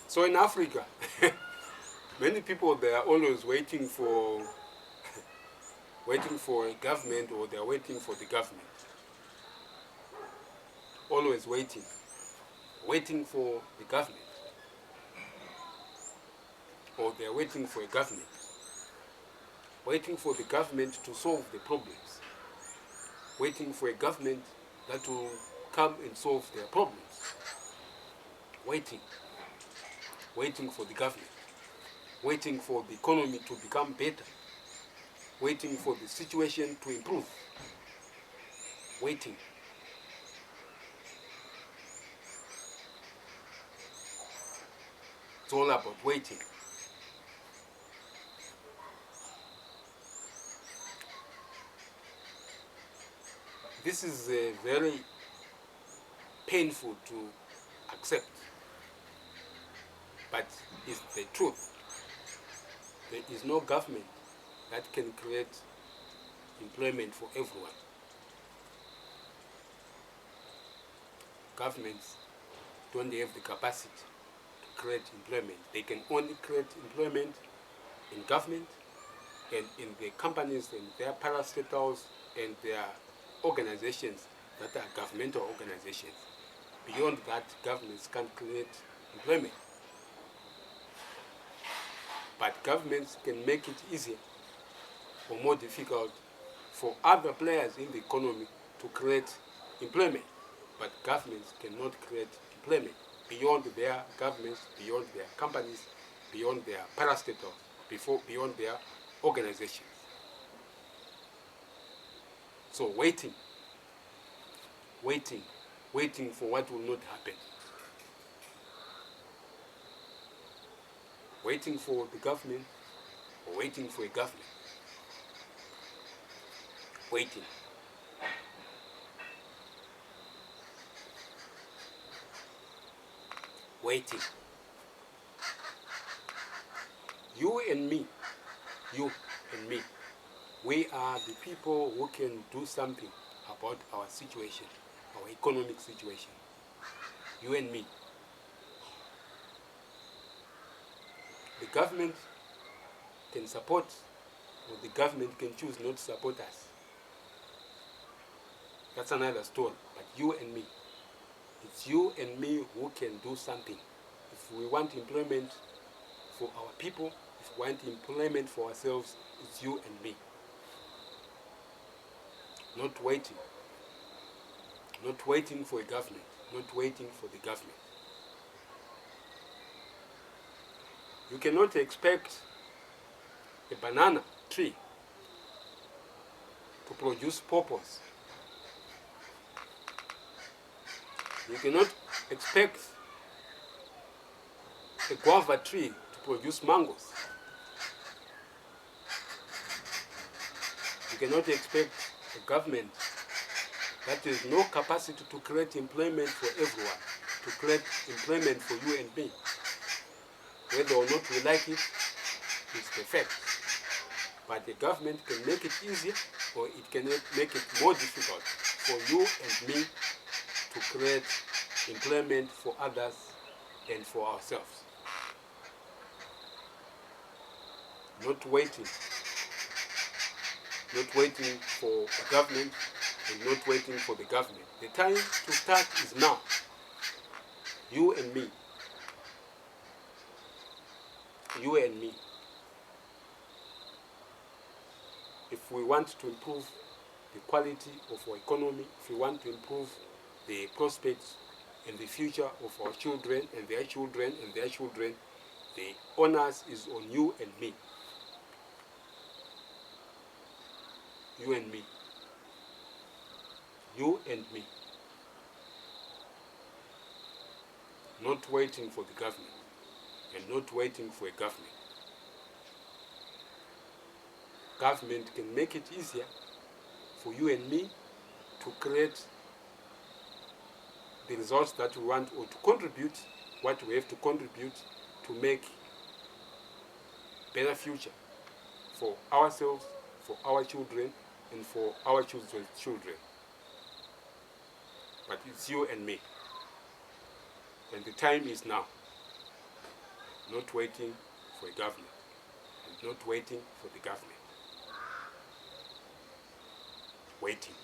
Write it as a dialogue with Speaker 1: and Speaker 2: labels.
Speaker 1: So in Africa, many people, they are always waiting for a government, or they are waiting for the government. Always waiting for the government, or they are waiting for a government, waiting for the government to solve the problems, waiting for a government that will come and solve their problems, waiting for the government, waiting for the economy to become better, waiting for the situation to improve, waiting. It's all about waiting. This is very painful to accept, but it's the truth. There is no government that can create employment for everyone. Governments don't have the capacity to create employment. They can only create employment in government and in the companies and their parastatals and their organizations that are governmental organizations. Beyond that, governments can't create employment. But governments can make it easier or more difficult for other players in the economy to create employment. But governments cannot create employment beyond their governments, beyond their companies, beyond their parastatals, beyond their organizations. So waiting for what will not happen. Waiting for the government, or waiting for a government. Waiting. Waiting. You and me, we are the people who can do something about our situation, our economic situation. You and me. The government can support, or the government can choose not to support us. That's another story. But you and me, it's you and me who can do something. If we want employment for our people, if we want employment for ourselves, it's you and me. Not waiting for a government, not waiting for the government. You cannot expect a banana tree to produce pawpaws. You cannot expect a guava tree to produce mangoes. You cannot expect a government that has no capacity to create employment for everyone, to create employment for you and me. Whether or not we like it, it's the fact. But the government can make it easier, or it can make it more difficult for you and me to create employment for others and for ourselves. Not waiting for a government and not waiting for the government. The time to start is now. You and me. You and me. If we want to improve the quality of our economy, if we want to improve the prospects and the future of our children and their children and their children, the onus is on you and me. You and me. You and me. Not waiting for the government and not waiting for a government. Government can make it easier for you and me to create the results that we want, or to contribute what we have to contribute to make better future for ourselves, for our children, and for our children's children. But it's you and me. And the time is now. not waiting for a government, and not waiting for the government. Waiting.